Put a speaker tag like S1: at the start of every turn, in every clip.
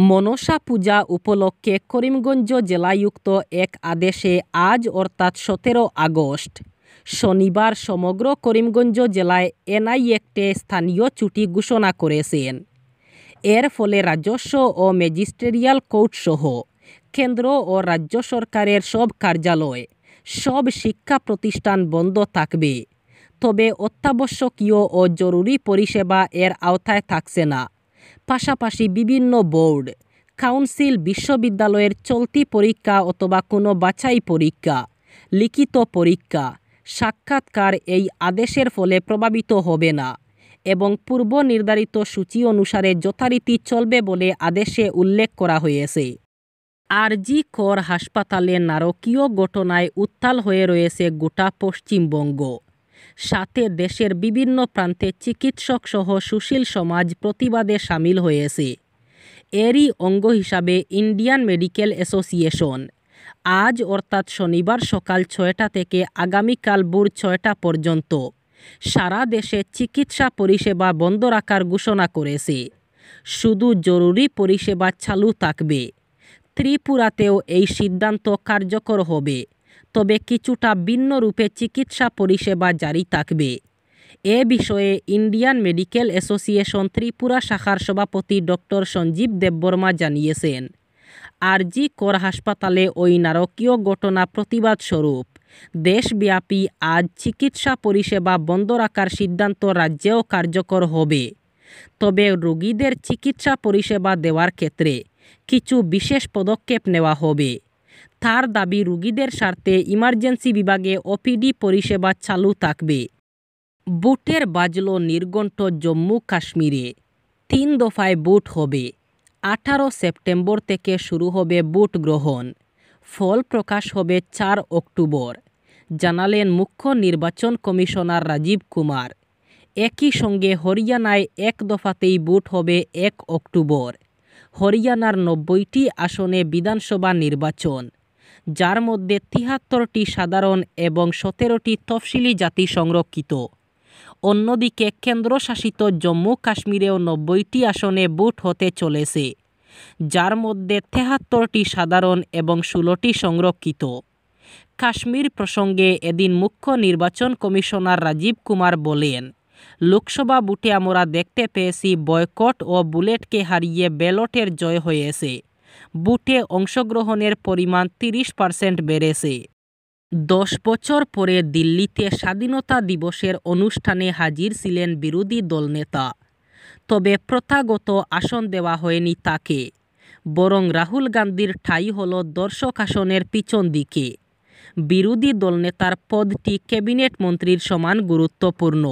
S1: মনসা পূজা উপলক্ষে করিমগঞ্জ জেলায়ুক্ত এক আদেশে আজ অর্থাৎ 17 আগস্ট শনিবার সমগ্র করিমগঞ্জ জেলায় এনআই একটে স্থানীয় ছুটি ঘোষণা করেছেন। এর ফলে রাজস্ব ও ম্যাজিস্ট্রিয়াল কোর্টসহ কেন্দ্র ও রাজ্য সরকারের সব কার্যালয়, সব শিক্ষা প্রতিষ্ঠান বন্ধ থাকবে। তবে অত্যাবশ্যকীয় ও জরুরি পরিষেবা এর আওতায় থাকছে না। পাশাপাশি বিভিন্ন বোর্ড, কাউন্সিল বিশ্ববিদ্যালয়ের চলতি পরীক্ষা অথবা কোনো বাছাই পরীক্ষা, লিখিত পরীক্ষা, সাক্ষাৎকার এই আদেশের ফলে প্রভাবিত হবে না এবং পূর্ব নির্ধারিত সূচি অনুসারে যথারীতি চলবে বলে আদেশে উল্লেখ করা হয়েছে। আরজি কর হাসপাতালে নারকীয় ঘটনায় উত্তাল হয়ে রয়েছে গোটা পশ্চিমবঙ্গ। সাথে দেশের বিভিন্ন প্রান্তে চিকিৎসক সহ সুশীল সমাজ প্রতিবাদে সামিল হয়েছে। এরই অঙ্গ হিসাবে ইন্ডিয়ান মেডিকেল অ্যাসোসিয়েশন আজ অর্থাৎ শনিবার সকাল 6টা থেকে আগামীকাল ভোর 6টা পর্যন্ত সারা দেশে চিকিৎসা পরিষেবা বন্ধ রাখার ঘোষণা করেছে। শুধু জরুরি পরিষেবা চালু থাকবে। ত্রিপুরাতেও এই সিদ্ধান্ত কার্যকর হবে, তবে কিছুটা ভিন্ন রূপে চিকিৎসা পরিষেবা জারি থাকবে। এ বিষয়ে ইন্ডিয়ান মেডিকেল অ্যাসোসিয়েশন ত্রিপুরা শাখার সভাপতি ডক্টর সঞ্জীব দেববর্মা জানিয়েছেন, আরজি কর হাসপাতালে ওই নারকীয় ঘটনা প্রতিবাদ স্বরূপ দেশব্যাপী আজ চিকিৎসা পরিষেবা বন্ধ রাখার সিদ্ধান্ত রাজ্যেও কার্যকর হবে। তবে রোগীদের চিকিৎসা পরিষেবা দেওয়ার ক্ষেত্রে কিছু বিশেষ পদক্ষেপ নেওয়া হবে। তার দাবি, রোগীদের স্বার্থে ইমার্জেন্সি বিভাগে ওপিডি পরিষেবা চালু থাকবে। ভোটের বাজল নির্ঘণ্ট জম্মু কাশ্মীরে 3 দফায় ভোট হবে। 18 সেপ্টেম্বর থেকে শুরু হবে ভোট গ্রহণ। ফল প্রকাশ হবে 4 অক্টোবর, জানালেন মুখ্য নির্বাচন কমিশনার রাজীব কুমার। একই সঙ্গে হরিয়ানায় 1 দফাতেই ভোট হবে 1 অক্টোবর। হরিয়ানার 90টি আসনে বিধানসভা নির্বাচন, যার মধ্যে 73টি সাধারণ এবং 17টি তফসিলি জাতি সংরক্ষিত। অন্যদিকে কেন্দ্রশাসিত জম্মু কাশ্মীরেও 90টি আসনে ভোট হতে চলেছে, যার মধ্যে 73টি সাধারণ এবং 16টি সংরক্ষিত। কাশ্মীর প্রসঙ্গে এদিন মুখ্য নির্বাচন কমিশনার রাজীব কুমার বলেন, লোকসভা ভোটে আমরা দেখতে পেয়েছি বয়কট ও বুলেটকে হারিয়ে ব্যালটের জয় হয়েছে। ভোটে অংশগ্রহণের পরিমাণ 30% বেড়েছে। 10 বছর পরে দিল্লিতে স্বাধীনতা দিবসের অনুষ্ঠানে হাজির ছিলেন বিরোধী দলনেতা। তবে প্রথাগত আসন দেওয়া হয়নি তাকে, বরং রাহুল গান্ধীর ঠাঁই হল দর্শক আসনের পিছন দিকে। বিরোধী দলনেতার পদটি ক্যাবিনেট মন্ত্রীর সমান গুরুত্বপূর্ণ।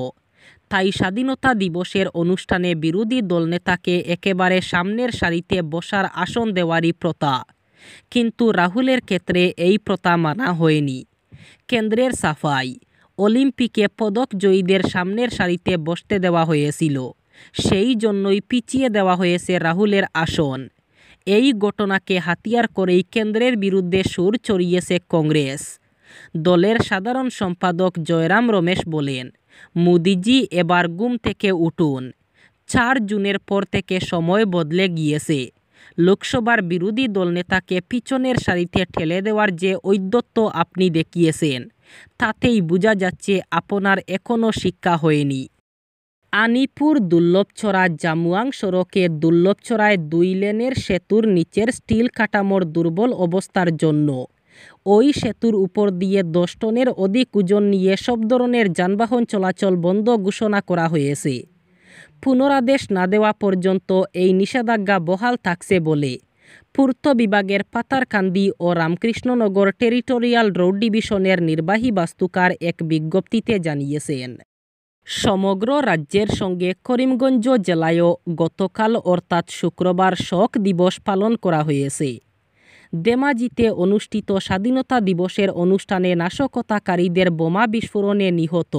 S1: তাই স্বাধীনতা দিবসের অনুষ্ঠানে বিরোধী দলনেতাকে একেবারে সামনের সারিতে বসার আসন দেওয়ারই প্রথা। কিন্তু রাহুলের ক্ষেত্রে এই প্রথা মানা হয়নি। কেন্দ্রের সাফাই, অলিম্পিকে পদক জয়ীদের সামনের সারিতে বসতে দেওয়া হয়েছিল, সেই জন্যই পিছিয়ে দেওয়া হয়েছে রাহুলের আসন। এই ঘটনাকে হাতিয়ার করেই কেন্দ্রের বিরুদ্ধে সুর চড়িয়েছে কংগ্রেস। দলের সাধারণ সম্পাদক জয়রাম রমেশ বলেন, মোদিজি এবার ঘুম থেকে উঠুন। 4 জুনের পর থেকে সময় বদলে গিয়েছে। লোকসভার বিরোধী দলনেতাকে পিছনের সারিতে ঠেলে দেওয়ার যে ঔদ্ধত্য আপনি দেখিয়েছেন, তাতেই বোঝা যাচ্ছে আপনার এখনও শিক্ষা হয়নি। আনিপুর দুর্লভছড়া জামুয়াং সড়কে দুর্লভছড়ায় 2 লেনের সেতুর নিচের স্টিল কাঠামোর দুর্বল অবস্থার জন্য ওই সেতুর উপর দিয়ে 10 টনের অধিক ওজন নিয়ে সব ধরনের যানবাহন চলাচল বন্ধ ঘোষণা করা হয়েছে। পুনরাদেশ না দেওয়া পর্যন্ত এই নিষেধাজ্ঞা বহাল থাকছে বলে পূর্ত বিভাগের পাতারকান্দি ও রামকৃষ্ণনগর টেরিটোরিয়াল রোড ডিভিশনের নির্বাহী বাস্তুকার এক বিজ্ঞপ্তিতে জানিয়েছেন। সমগ্র রাজ্যের সঙ্গে করিমগঞ্জ জেলায়ও গতকাল অর্থাৎ শুক্রবার শোক দিবস পালন করা হয়েছে। ধেমাজিতে অনুষ্ঠিত স্বাধীনতা দিবসের অনুষ্ঠানে নাশকতাকারীদের বোমা বিস্ফোরণে নিহত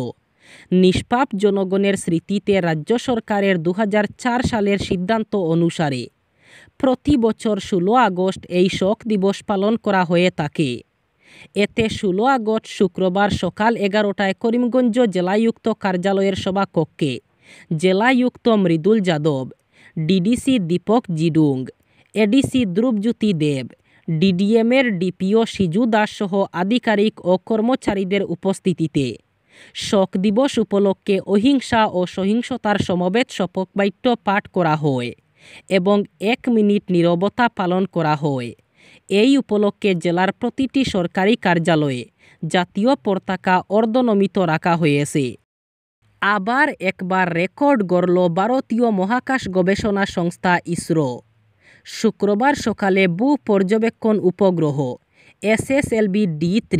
S1: নিষ্পাপ জনগণের স্মৃতিতে রাজ্য সরকারের 2004 সালের সিদ্ধান্ত অনুসারে প্রতি বছর 16 আগস্ট এই শোক দিবস পালন করা হয়ে থাকে। এতে 16 আগস্ট শুক্রবার সকাল 11টায় করিমগঞ্জ জেলায়ুক্ত কার্যালয়ের সভাকক্ষে জেলায়ুক্ত মৃদুল যাদব, ডিডিসি দীপক জিডুং এডিসি ধ্রুবজ্যোতি দেব, ডিডিএমের ডিপিও সিজু দাস সহ আধিকারিক ও কর্মচারীদের উপস্থিতিতে শোক দিবস উপলক্ষে অহিংসা ও সহিংসতার সমবেত শপথ বাক্য পাঠ করা হয় এবং 1 মিনিট নীরবতা পালন করা হয়। এই উপলক্ষে জেলার প্রতিটি সরকারি কার্যালয়ে জাতীয় পতাকা অর্ধনমিত রাখা হয়েছে। আবার একবার রেকর্ড গড়ল ভারতীয় মহাকাশ গবেষণা সংস্থা ইসরো। শুক্রবার সকালে ভূ পর্যবেক্ষণ উপগ্রহ SSLV-D3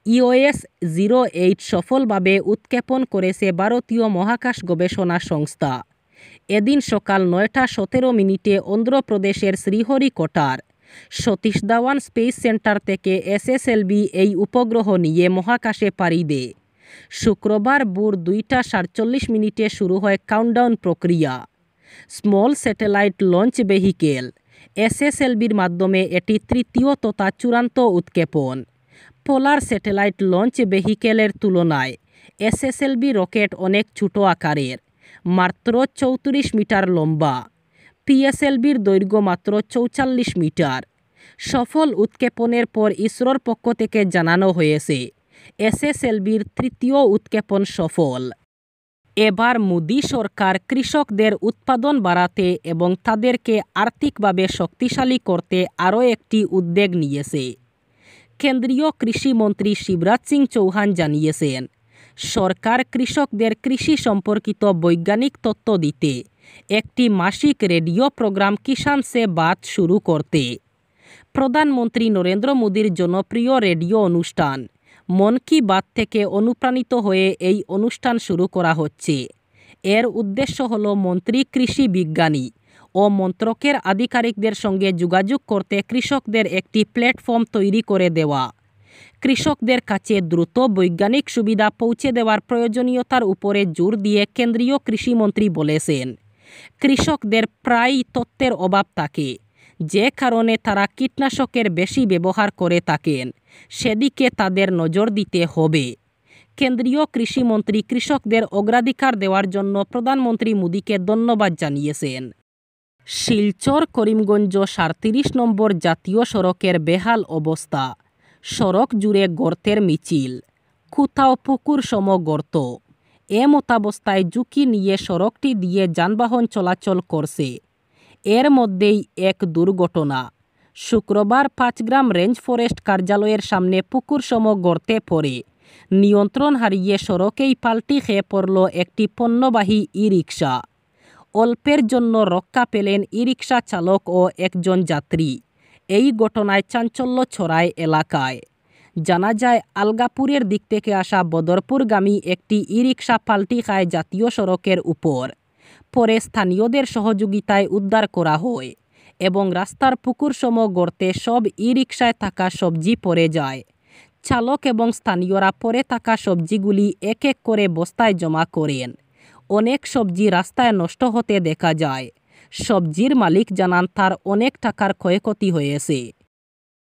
S1: EOS-08 সফলভাবে উৎক্ষেপণ করেছে ভারতীয় মহাকাশ গবেষণা সংস্থা। এদিন সকাল 9:17 অন্ধ্রপ্রদেশের শ্রীহরিকোটার সতীশ ধাওয়ান স্পেস সেন্টার থেকে SSLV এই উপগ্রহ নিয়ে মহাকাশে পাড়ি দেয়। শুক্রবার ভোর 2:47 শুরু হয় কাউন্টডাউন প্রক্রিয়া। স্মল স্যাটেলাইট লঞ্চ ভেহিকেল SSLVর মাধ্যমে এটি তৃতীয় তথা চূড়ান্ত উৎক্ষেপণ। পোলার স্যাটেলাইট লঞ্চ ভেহিকেলের তুলনায় SSLV রকেট অনেক ছোট আকারের, মাত্র 34 মিটার লম্বা। PSLVর দৈর্ঘ্য মাত্র 44 মিটার। সফল উৎক্ষেপণের পর ইসরোর পক্ষ থেকে জানানো হয়েছে SSLVর তৃতীয় উৎক্ষেপণ সফল। এবার মোদি সরকার কৃষকদের উৎপাদন বাড়াতে এবং তাদেরকে আর্থিকভাবে শক্তিশালী করতে আরও একটি উদ্যোগ নিয়েছে। কেন্দ্রীয় কৃষিমন্ত্রী শিবরাজ সিং চৌহান জানিয়েছেন, সরকার কৃষকদের কৃষি সম্পর্কিত বৈজ্ঞানিক তথ্য দিতে একটি মাসিক রেডিও প্রোগ্রাম কিষান সে বাত শুরু করতে। প্রধানমন্ত্রী নরেন্দ্র মোদীর জনপ্রিয় রেডিও অনুষ্ঠান মন কি বাত থেকে অনুপ্রাণিত হয়ে এই অনুষ্ঠান শুরু করা হচ্ছে। এর উদ্দেশ্য হল মন্ত্রী, কৃষি বিজ্ঞানী ও মন্ত্রকের আধিকারিকদের সঙ্গে যোগাযোগ করতে কৃষকদের একটি প্ল্যাটফর্ম তৈরি করে দেওয়া। কৃষকদের কাছে দ্রুত বৈজ্ঞানিক সুবিধা পৌঁছে দেওয়ার প্রয়োজনীয়তার উপরে জোর দিয়ে কেন্দ্রীয় কৃষিমন্ত্রী বলেছেন, কৃষকদের প্রায়ই তথ্যের অভাব থাকে, যে কারণে তারা কীটনাশকের বেশি ব্যবহার করে থাকেন। সেদিকে তাদের নজর দিতে হবে। কেন্দ্রীয় কৃষিমন্ত্রী কৃষকদের অগ্রাধিকার দেওয়ার জন্য প্রধানমন্ত্রী মোদীকে ধন্যবাদ জানিয়েছেন। শিলচর করিমগঞ্জ 37 নম্বর জাতীয় সড়কের বেহাল অবস্থা, সড়ক জুড়ে গর্তের মিছিল, কোথাও পুকুর সম গর্ত। এমতাবস্থায় ঝুঁকি নিয়ে সড়কটি দিয়ে যানবাহন চলাচল করছে। এর মধ্যেই এক দুর্ঘটনা। শুক্রবার 5 গ্রাম রেঞ্জ ফরেস্ট কার্যালয়ের সামনে পুকুর সম গর্তে পড়ে নিয়ন্ত্রণ হারিয়ে সড়কেই পাল্টি খেয়ে পড়ল একটি পণ্যবাহী ই-রিকশা। অল্পের জন্য রক্ষা পেলেন ই-রিকশা চালক ও একজন যাত্রী। এই ঘটনায় চাঞ্চল্য ছড়ায় এলাকায়। জানা যায়, আলগাপুরের দিক থেকে আসা বদরপুরগামী একটি ই-রিকশা পাল্টি খায় জাতীয় সড়কের উপর। পরে স্থানীয়দের সহযোগিতায় উদ্ধার করা হয় এবং রাস্তার পুকুর সম গর্তে সব ই-রিকশায় থাকা সবজি পড়ে যায়। চালক এবং স্থানীয়রা পরে থাকা সবজিগুলি এক এক করে বস্তায় জমা করেন। অনেক সবজি রাস্তায় নষ্ট হতে দেখা যায়। সবজির মালিক জানান, তার অনেক টাকার ক্ষয়ক্ষতি হয়েছে।